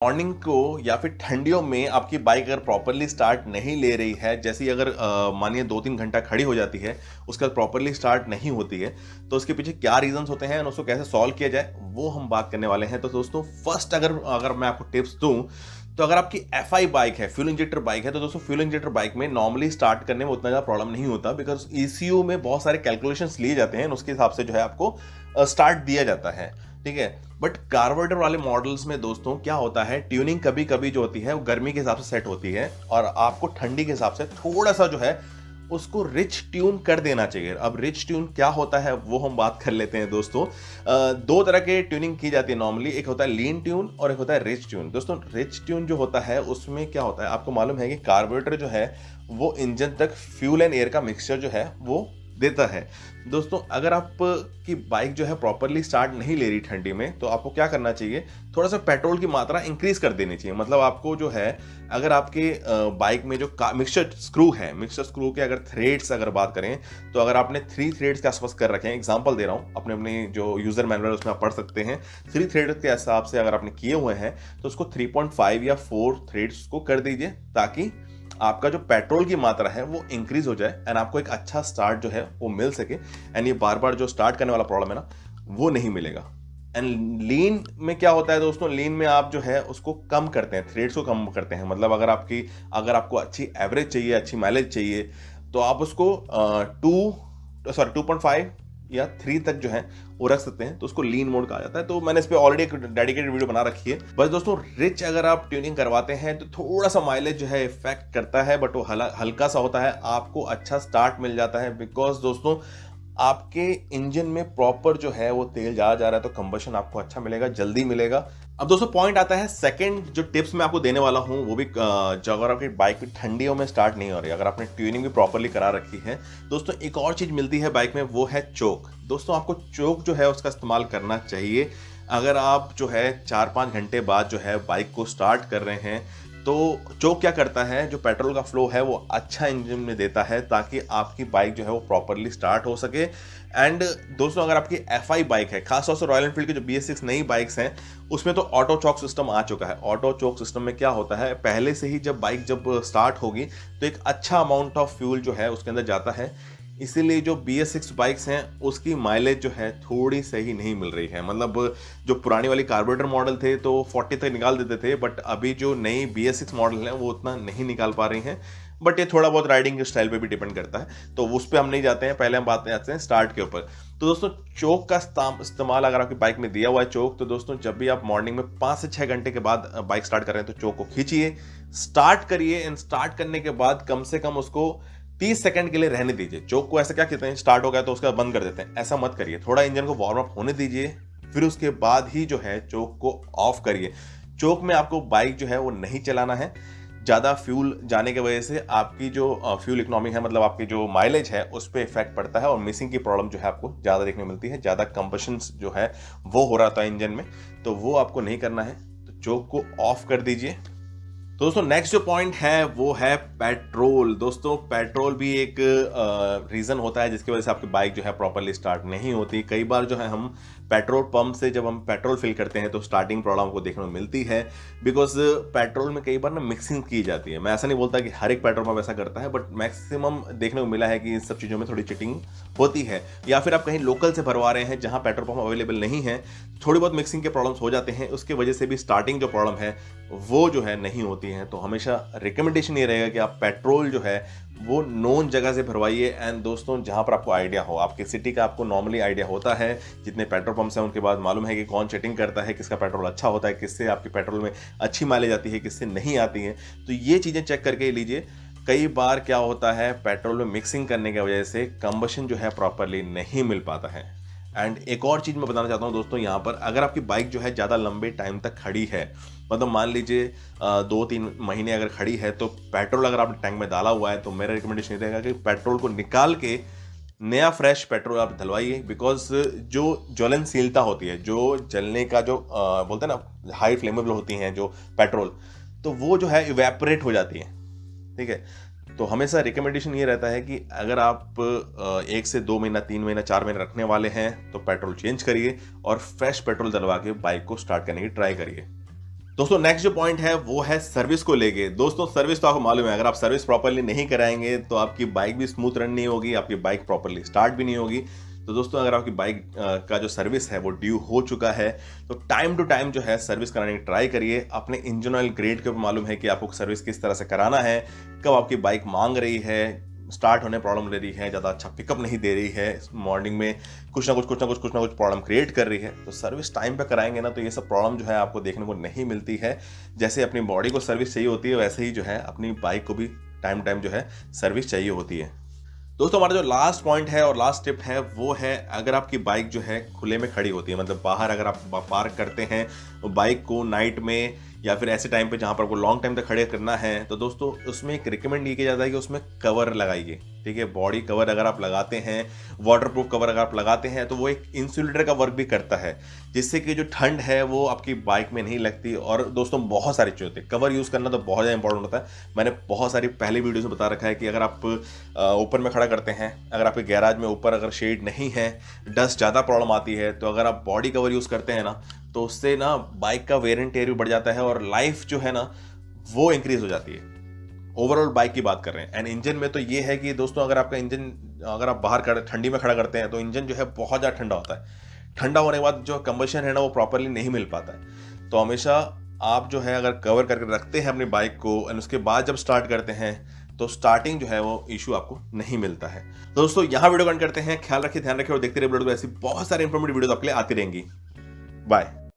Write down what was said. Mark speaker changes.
Speaker 1: Morning को या फिर ठंडियों में आपकी बाइक अगर प्रॉपरली स्टार्ट नहीं ले रही है, जैसे ही अगर मानिए 2-3 घंटा खड़ी हो जाती है, उसके बाद प्रॉपरली स्टार्ट नहीं होती है, तो उसके पीछे क्या रीजंस होते हैं और उसको कैसे सॉल्व किया जाए वो हम बात करने वाले हैं। तो दोस्तों फर्स्ट अगर अगर मैं आपको टिप्स दूं, तो अगर आपकी एफ बाइक है, फ्यूल इंजेक्टर बाइक है, तो दोस्तों फ्यूल इंजेक्टर बाइक में नॉर्मली स्टार्ट करने में उतना ज़्यादा प्रॉब्लम नहीं होता, बिकॉज ईसीयू में बहुत सारे कैलकुलेशंस लिए जाते हैं और उसके हिसाब से जो है आपको स्टार्ट दिया जाता है। ठीक है, बट कार्बोरेटर वाले मॉडल्स में दोस्तों क्या होता है, ट्यूनिंग कभी कभी जो होती है वो गर्मी के हिसाब से सेट होती है और आपको ठंडी के हिसाब से थोड़ा सा जो है उसको रिच ट्यून कर देना चाहिए। अब रिच ट्यून क्या होता है वो हम बात कर लेते हैं दोस्तों। दो तरह के ट्यूनिंग की जाती है नॉर्मली, एक होता है लीन ट्यून और एक होता है रिच ट्यून। दोस्तों रिच ट्यून जो होता है उसमें क्या होता है, आपको मालूम है कि कार्बोरेटर जो है वो इंजन तक फ्यूल एंड एयर का मिक्सचर जो है वो देता है। दोस्तों अगर आप की बाइक जो है प्रॉपरली स्टार्ट नहीं ले रही ठंडी में, तो आपको क्या करना चाहिए, थोड़ा सा पेट्रोल की मात्रा इंक्रीज कर देनी चाहिए। मतलब आपको जो है, अगर आपके बाइक में जो मिक्सचर स्क्रू है, मिक्सचर स्क्रू के अगर थ्रेड्स अगर बात करें, तो अगर आपने 3 थ्रेड्स के आसपास कर रखे हैं, एग्जांपल दे रहा हूं, अपने अपने जो यूजर मैनुअल उसमें आप पढ़ सकते हैं, 3 थ्रेड के हिसाब से अगर आपने किए हुए हैं तो उसको 3.5 या 4 थ्रेड्स को कर दीजिए, ताकि आपका जो पेट्रोल की मात्रा है वो इंक्रीज हो जाए एंड आपको एक अच्छा स्टार्ट जो है वो मिल सके, एंड ये बार बार जो स्टार्ट करने वाला प्रॉब्लम है ना वो नहीं मिलेगा। एंड लीन में क्या होता है दोस्तों, लीन में आप जो है उसको कम करते हैं, थ्रेड्स को कम करते हैं। मतलब अगर आपको अच्छी एवरेज चाहिए, अच्छी माइलेज चाहिए, तो आप उसको 2.5 या 3 तक जो है वो रख सकते हैं, तो उसको लीन मोड कहा जाता है। तो मैंने इस पे ऑलरेडी एक डेडिकेटेड वीडियो बना रखी है। बस दोस्तों रिच अगर आप ट्यूनिंग करवाते हैं तो थोड़ा सा माइलेज जो है इफेक्ट करता है, बट वो हल्का सा होता है, आपको अच्छा स्टार्ट मिल जाता है, बिकॉज दोस्तों आपके इंजन में प्रॉपर जो है वो तेल जा रहा है, तो कंबशन आपको अच्छा मिलेगा, जल्दी मिलेगा। अब दोस्तों पॉइंट आता है सेकंड, जो टिप्स मैं आपको देने वाला हूं वो भी जो अगर आपकी बाइक भी ठंडियों में स्टार्ट नहीं हो रही, अगर आपने ट्यूनिंग भी प्रॉपरली करा रखी है, दोस्तों एक और चीज मिलती है बाइक में, वो है चोक। दोस्तों आपको चोक जो है उसका इस्तेमाल करना चाहिए। अगर आप जो है 4-5 घंटे बाद जो है बाइक को स्टार्ट कर रहे हैं, तो चोक क्या करता है, जो पेट्रोल का फ्लो है वो अच्छा इंजन में देता है, ताकि आपकी बाइक जो है वो प्रॉपरली स्टार्ट हो सके। एंड दोस्तों अगर आपकी एफआई बाइक है, खासतौर से रॉयल एनफील्ड की जो BS6 नई बाइक्स हैं, उसमें तो ऑटो चॉक सिस्टम आ चुका है। ऑटो चॉक सिस्टम में क्या होता है, पहले से ही जब बाइक स्टार्ट होगी तो एक अच्छा अमाउंट ऑफ फ्यूल जो है उसके अंदर जाता है, इसीलिए जो BS6 बाइक्स हैं उसकी माइलेज जो है थोड़ी सही नहीं मिल रही है। मतलब जो पुरानी वाली कार्बोरेटर मॉडल थे तो 40 तक निकाल देते थे, बट अभी जो नई BS6 मॉडल है वो उतना नहीं निकाल पा रही हैं। बट ये थोड़ा बहुत राइडिंग स्टाइल पे भी डिपेंड करता है, तो उस पर हम नहीं जाते हैं, पहले हम बात आते हैं स्टार्ट के ऊपर। तो दोस्तों चोक का इस्तेमाल अगर आपकी बाइक में दिया हुआ है चोक, तो दोस्तों जब भी आप मॉर्निंग में 5 से 6 घंटे के बाद बाइक स्टार्ट कर रहे हैं, तो चोक को खींचिए, स्टार्ट करिए, एंड स्टार्ट करने के बाद कम से कम उसको 30 सेकंड के लिए रहने दीजिए। चोक को ऐसा क्या कहते हैं, स्टार्ट हो गया तो उसका बंद कर देते हैं, ऐसा मत करिए। थोड़ा इंजन को वार्म अप होने दीजिए, फिर उसके बाद ही जो है चोक को ऑफ करिए। चोक में आपको बाइक जो है वो नहीं चलाना है। ज़्यादा फ्यूल जाने की वजह से आपकी जो फ्यूल इकोनॉमी है, मतलब आपकी जो माइलेज है, उस पर इफेक्ट पड़ता है और मिसिंग की प्रॉब्लम जो है आपको ज़्यादा देखने को मिलती है। ज़्यादा कंबशन जो है वो हो रहा था इंजन में, तो वो आपको नहीं करना है, तो चोक को ऑफ कर दीजिए। तो दोस्तों नेक्स्ट जो पॉइंट है वो है पेट्रोल। दोस्तों पेट्रोल भी एक रीज़न होता है जिसकी वजह से आपकी बाइक जो है प्रॉपरली स्टार्ट नहीं होती। कई बार जो है हम पेट्रोल पंप से जब हम पेट्रोल फिल करते हैं तो स्टार्टिंग प्रॉब्लम को देखने को मिलती है, बिकॉज पेट्रोल में कई बार ना मिक्सिंग की जाती है। मैं ऐसा नहीं बोलता कि हर एक पेट्रोल पंप ऐसा करता है, बट मैक्सिमम देखने को मिला है कि इन सब चीज़ों में थोड़ी चिटिंग होती है। या फिर आप कहीं लोकल से भरवा रहे हैं जहाँ पेट्रोल पंप अवेलेबल नहीं है, थोड़ी बहुत मिक्सिंग के प्रॉब्लम्स हो जाते हैं, उसकी वजह से भी स्टार्टिंग जो प्रॉब्लम है वो जो है नहीं होती है। तो हमेशा रिकमेंडेशन ये रहेगा कि आप पेट्रोल जो है वो नोन जगह से भरवाइए, एंड दोस्तों जहां पर आपको आइडिया हो, आपके सिटी का आपको नॉर्मली आइडिया होता है, जितने पेट्रोल पंप्स हैं उनके बाद मालूम है कि कौन चीटिंग करता है, किसका पेट्रोल अच्छा होता है, किससे आपकी पेट्रोल में अच्छी माइलेज आती है, किससे नहीं आती है, तो ये चीज़ें चेक करके लीजिए। कई बार क्या होता है, पेट्रोल में मिक्सिंग करने की वजह से कंबशन जो है प्रॉपरली नहीं मिल पाता है। एंड एक और चीज़ मैं बताना चाहता हूँ दोस्तों, यहाँ पर अगर आपकी बाइक जो है ज़्यादा लंबे टाइम तक खड़ी है, मतलब मान लीजिए 2-3 महीने अगर खड़ी है, तो पेट्रोल अगर आपने टैंक में डाला हुआ है, तो मेरा रिकमेंडेशन ये रहेगा कि पेट्रोल को निकाल के नया फ्रेश पेट्रोल आप डलवाइए। बिकॉज जो ज्वलनशीलता होती है, जो जलने का जो बोलते हैं ना, हाई फ्लेमेबल होती हैं जो पेट्रोल, तो वो जो है इवेपोरेट हो जाती है। ठीक है, तो हमेशा रिकमेंडेशन ये रहता है कि अगर आप 1 से 2 महीना, 3 महीना, 4 महीने रखने वाले हैं, तो पेट्रोल चेंज करिए और फ्रेश पेट्रोल डलवा के बाइक को स्टार्ट करने की ट्राई करिए। दोस्तों नेक्स्ट जो पॉइंट है वो है सर्विस को लेके। दोस्तों सर्विस तो आपको मालूम है, अगर आप सर्विस प्रॉपरली नहीं कराएंगे तो आपकी बाइक भी स्मूथ रन नहीं होगी, आपकी बाइक प्रॉपरली स्टार्ट भी नहीं होगी। तो दोस्तों अगर आपकी बाइक का जो सर्विस है वो ड्यू हो चुका है तो टाइम टू टाइम जो है सर्विस कराने की ट्राई करिए। अपने इंजन ऑयल ग्रेड के ऊपर मालूम है कि आपको सर्विस किस तरह से कराना है, कब आपकी बाइक मांग रही है, स्टार्ट होने प्रॉब्लम ले रही है, ज़्यादा अच्छा पिकअप नहीं दे रही है, मॉर्निंग में कुछ ना कुछ प्रॉब्लम क्रिएट कर रही है। तो सर्विस टाइम पे कराएंगे ना तो ये सब प्रॉब्लम जो है आपको देखने को नहीं मिलती है। जैसे अपनी बॉडी को सर्विस चाहिए होती है वैसे ही जो है अपनी बाइक को भी टाइम टाइम जो है सर्विस चाहिए होती है। दोस्तों हमारा जो लास्ट पॉइंट है और लास्ट टिप है वो है, अगर आपकी बाइक जो है खुले में खड़ी होती है, मतलब बाहर अगर आप पार्क करते हैं बाइक को नाइट में या फिर ऐसे टाइम पे जहाँ पर आपको लॉन्ग टाइम तक खड़े करना है, तो दोस्तों उसमें एक रिकमेंड ये किया जाता है कि उसमें कवर लगाइए। ठीक है, बॉडी कवर अगर आप लगाते हैं, वाटरप्रूफ कवर अगर आप लगाते हैं तो वो एक इंसुलेटर का वर्क भी करता है, जिससे कि जो ठंड है वो आपकी बाइक में नहीं लगती। और दोस्तों बहुत सारी चीज़ें होती है, कवर यूज़ करना तो बहुत ज़्यादा इंपॉर्टेंट होता है। मैंने बहुत सारी पहली वीडियोस में बता रखा है कि अगर आप ओपन में खड़ा करते हैं, अगर आपके गैराज में ऊपर अगर शेड नहीं है, डस्ट ज़्यादा प्रॉब्लम आती है, तो अगर आप बॉडी कवर यूज़ करते हैं ना तो उससे ना बाइक का वेयर एंड टेयर भी बढ़ जाता है और लाइफ जो है ना वो इंक्रीज हो जाती है। ओवरऑल बाइक की बात कर रहे हैं। एंड इंजन में तो ये है कि दोस्तों अगर आपका इंजन अगर आप बाहर ठंडी में खड़ा करते हैं तो इंजन जो है बहुत ज़्यादा ठंडा होता है। ठंडा होने के बाद जो कंबशन है ना वो प्रॉपरली नहीं मिल पाता है। तो हमेशा आप जो है अगर कवर करके रखते हैं अपनी बाइक को और उसके बाद जब स्टार्ट करते हैं तो स्टार्टिंग जो है वो इशू आपको नहीं मिलता है। तो दोस्तों यहाँ वीडियो कॉन्ट करते हैं। ख्याल रखिए, ध्यान रखिए और देखते रहिए वीडियो। ऐसी बहुत सारी इंफॉर्मेटिव वीडियो आपके लिए आती रहेंगी। बाय।